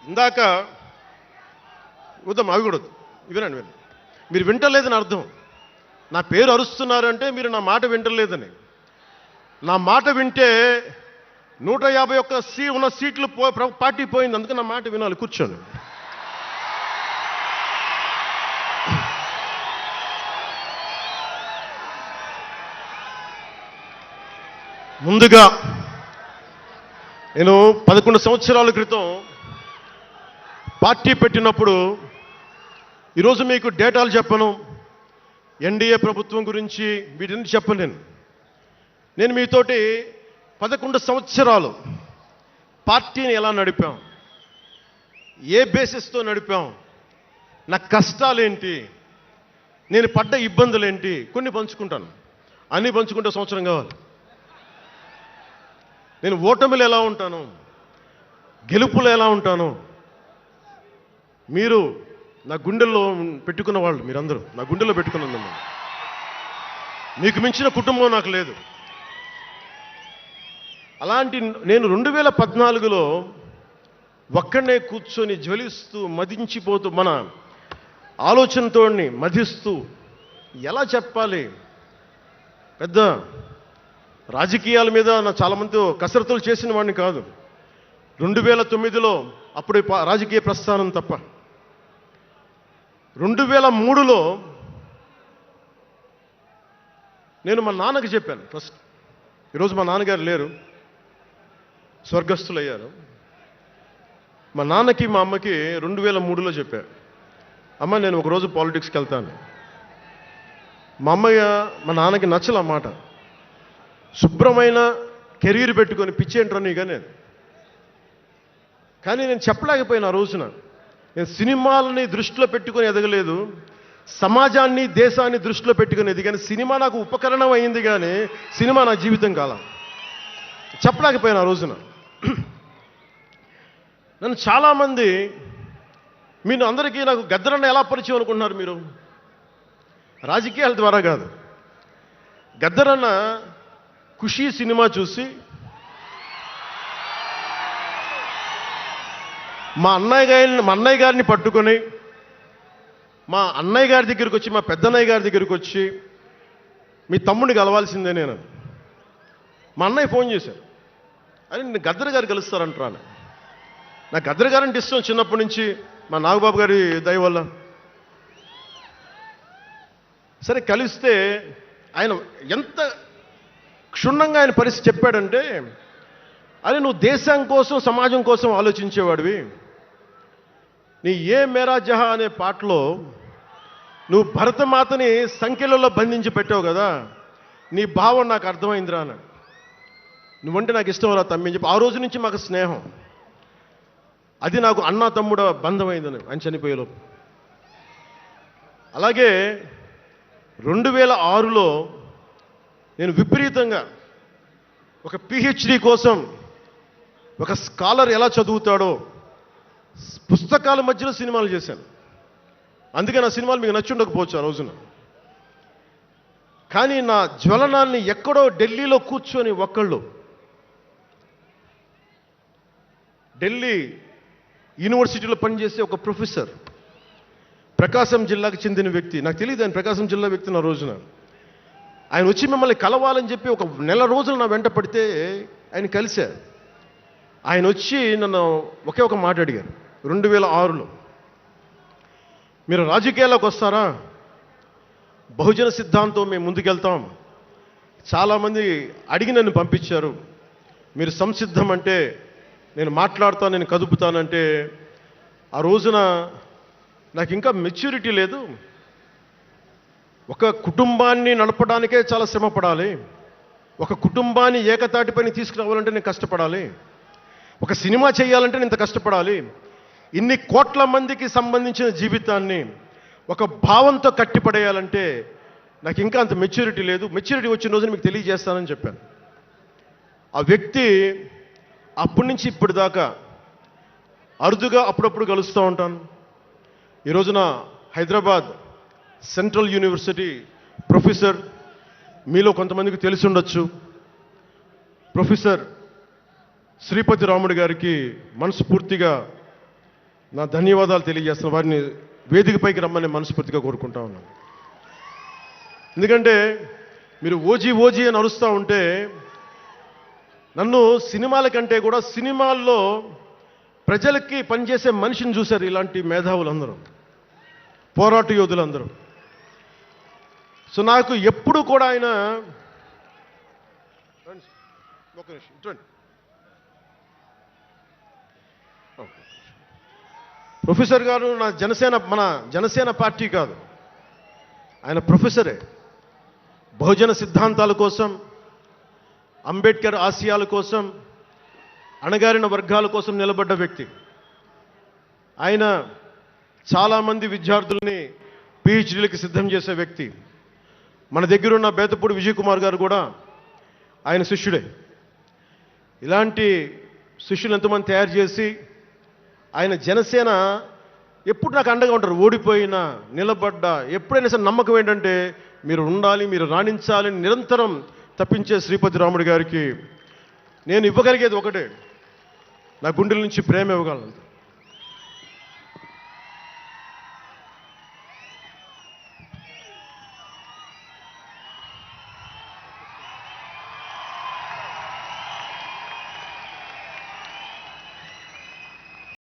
ఇందాక వద్దాం, అవి కూడా వద్దు. వినండి. మీరు వింటలేదని అర్థం. నా పేరు అరుస్తున్నారంటే మీరు నా మాట వింటలేదని. నా మాట వింటే 151 ఉన్న సీట్లు పార్టీ పోయింది. అందుకే నా మాట వినాలి. కూర్చోండి. ముందుగా నేను 11 సంవత్సరాల క్రితం పార్టీ పెట్టినప్పుడు, ఈరోజు మీకు డేటాలు చెప్పను, ఎన్డీఏ ప్రభుత్వం గురించి వీటిని చెప్పలేను. నేను మీతోటి 11 సంవత్సరాలు పార్టీని ఎలా నడిపాం, ఏ బేసిస్తో నడిపాం, నా కష్టాలేంటి, నేను పడ్డ ఇబ్బందులేంటి, కొన్ని పంచుకుంటాను. అన్నీ పంచుకుంటే సంవత్సరం కావాలి. నేను ఓటమిలు ఎలా ఉంటాను, గెలుపులు ఎలా ఉంటాను. మీరు నా గుండెల్లో పెట్టుకున్న వాళ్ళు, మీరందరూ నా గుండెల్లో పెట్టుకున్న మీకు మించిన కుటుంబం నాకు లేదు. అలాంటి నేను 2014లో ఒక్కడనే కూర్చొని జ్వలిస్తూ మదించిపోతూ మన ఆలోచనతో మధిస్తూ ఎలా చెప్పాలి, పెద్ద రాజకీయాల మీద నా చాలామందితో కసరత్తులు చేసిన వాడిని కాదు. 2009లో అప్పుడు రాజకీయ ప్రస్థానం తప్ప. 2003లో నేను మా నాన్నకి చెప్పాను ఫస్ట్. ఈరోజు మా నాన్నగారు లేరు, స్వర్గస్థులయ్యారు. మా నాన్నకి మా అమ్మకి 2003లో చెప్పారు, అమ్మ నేను ఒకరోజు పాలిటిక్స్కి వెళ్తాను. మా అమ్మయ్య మా నాన్నకి నచ్చల మాట. శుభ్రమైన కెరీర్ పెట్టుకొని పిచ్చేంట్రా నీకనే. కానీ నేను చెప్పలేకపోయినా ఆ రోజున. నేను సినిమాలని దృష్టిలో పెట్టుకొని ఎదగలేదు, సమాజాన్ని దేశాన్ని దృష్టిలో పెట్టుకుని ఎదిగాను. సినిమా నాకు ఉపకరణం అయింది, కానీ సినిమా నా జీవితం కాలం. చెప్పలేకపోయినా ఆ రోజున. నన్ను చాలామంది, మీరు అందరికీ నాకు గద్దరన్న ఎలా పరిచయం అనుకుంటున్నారు మీరు? రాజకీయాల ద్వారా కాదు. గద్దరన్న ఖుషీ సినిమా చూసి మా అన్నయ్య గారిని పట్టుకొని మా అన్నయ్య గారి దగ్గరికి వచ్చి, మా పెద్దన్నయ్య గారి దగ్గరికి వచ్చి, మీ తమ్ముడిని కలవాల్సిందే నేను. మా అన్నయ్య ఫోన్ చేశారు, అని నేను గద్దర్ గారు కలుస్తారంటాను. నాకు గద్దర్ గారంటే ఇష్టం చిన్నప్పటి నుంచి, మా నాగబాబు గారి దయ వల్ల. సరే కలిస్తే ఆయన ఎంత క్షుణ్ణంగా ఆయన పరిస్థితి చెప్పాడంటే, అరే నువ్వు దేశం కోసం సమాజం కోసం ఆలోచించేవాడివి. నీ ఏ మేరా జహా అనే పాటలో నువ్వు భరతమాతని సంఖ్యలలో బంధించి పెట్టావు కదా, నీ భావం నాకు అర్థమైందిరా అన్నాడు. నువ్వంటే నాకు ఇష్టం రా తమ్మి అని చెప్పి ఆ రోజు నుంచి మాకు స్నేహం. అది నాకు అన్నా తమ్ముడ బంధమైందని ఆయన చనిపోయేలోపు. అలాగే 2006లో నేను విపరీతంగా ఒక పిహెచ్డి కోసం, ఒక స్కాలర్ ఎలా చదువుతాడో పుస్తకాల మధ్యలో సినిమాలు చేశాను. అందుకే నా సినిమాలు మీకు నచ్చి ఉండకపోవచ్చు ఆ రోజున. కానీ నా జ్వలనాన్ని ఎక్కడో ఢిల్లీలో కూర్చొని ఒక్కళ్ళు, ఢిల్లీ యూనివర్సిటీలో పనిచేసే ఒక ప్రొఫెసర్, ప్రకాశం జిల్లాకు చెందిన వ్యక్తి, నాకు తెలియదు ఆయన ప్రకాశం జిల్లా వ్యక్తి. నా రోజున ఆయన వచ్చి మిమ్మల్ని కలవాలని చెప్పి ఒక నెల రోజులు నా వెంట పడితే ఆయన కలిశారు. ఆయన వచ్చి నన్ను ఒకే ఒక మాట అడిగారు 2006లో, మీరు రాజకీయాల్లోకి వస్తారా? బహుజన సిద్ధాంతం మేము ముందుకెళ్తాం. చాలామంది అడిగి నన్ను పంపించారు, మీరు సంసిద్ధం అంటే నేను మాట్లాడతాను, నేను కదుపుతానంటే. ఆ రోజున నాకు ఇంకా మెచ్యూరిటీ లేదు. ఒక కుటుంబాన్ని నడపడానికే చాలా శ్రమ పడాలి. ఒక కుటుంబాన్ని ఏకతాటిపైన తీసుకురావాలంటే నేను కష్టపడాలి. ఒక సినిమా చేయాలంటే నేను ఇంత కష్టపడాలి. ఇన్ని కోట్ల మందికి సంబంధించిన జీవితాన్ని ఒక భావంతో కట్టిపడేయాలంటే నాకు ఇంకా అంత మెచ్యూరిటీ లేదు. మెచ్యూరిటీ వచ్చిన రోజున మీకు తెలియజేస్తానని చెప్పాను. ఆ వ్యక్తి అప్పటి నుంచి ఇప్పటిదాకా అరుదుగా అప్పుడప్పుడు కలుస్తూ ఉంటాను. ఈ రోజున హైదరాబాద్ సెంట్రల్ యూనివర్సిటీ ప్రొఫెసర్, మీలో కొంతమందికి తెలిసి ఉండొచ్చు, ప్రొఫెసర్ శ్రీపతి రాముడు గారికి మనస్ఫూర్తిగా నా ధన్యవాదాలు తెలియజేస్తున్న వారిని వేదికపైకి రమ్మని మనస్ఫూర్తిగా కోరుకుంటా ఉన్నాను. ఎందుకంటే మీరు ఓజీ ఓజీ అని అరుస్తూ ఉంటే నన్ను సినిమాల కంటే కూడా సినిమాల్లో ప్రజలకి పనిచేసే మనిషిని చూశారు ఇలాంటి మేధావులందరూ, పోరాట యోధులందరూ. సో నాకు ఎప్పుడు కూడా ఆయన ఒక నిమిషం చూడండి, ప్రొఫెసర్ గారు మన జనసేన పార్టీ కాదు, ఆయన ప్రొఫెసరే. బహుజన సిద్ధాంతాల కోసం, అంబేద్కర్ ఆశయాల కోసం, అణగారిన వర్గాల కోసం నిలబడ్డ వ్యక్తి. ఆయన చాలామంది విద్యార్థుల్ని పిహెచ్డీలకి సిద్ధం చేసే వ్యక్తి. మన దగ్గరున్న బేతపూడి విజయ్ కుమార్ గారు కూడా ఆయన శిష్యుడే. ఇలాంటి శిష్యులు ఎంతమంది తయారు చేసి ఆయన జనసేన ఎప్పుడు నాకు అండగా ఉంటారు. ఓడిపోయినా నిలబడ్డా ఎప్పుడైనా సరే నమ్మకం ఏంటంటే మీరు ఉండాలి, మీరు రాణించాలని నిరంతరం తప్పించే శ్రీపతి రాముడు గారికి నేను ఇవ్వగలిగేది ఒకటే, నా గుండెల నుంచి ప్రేమ ఇవ్వగలను.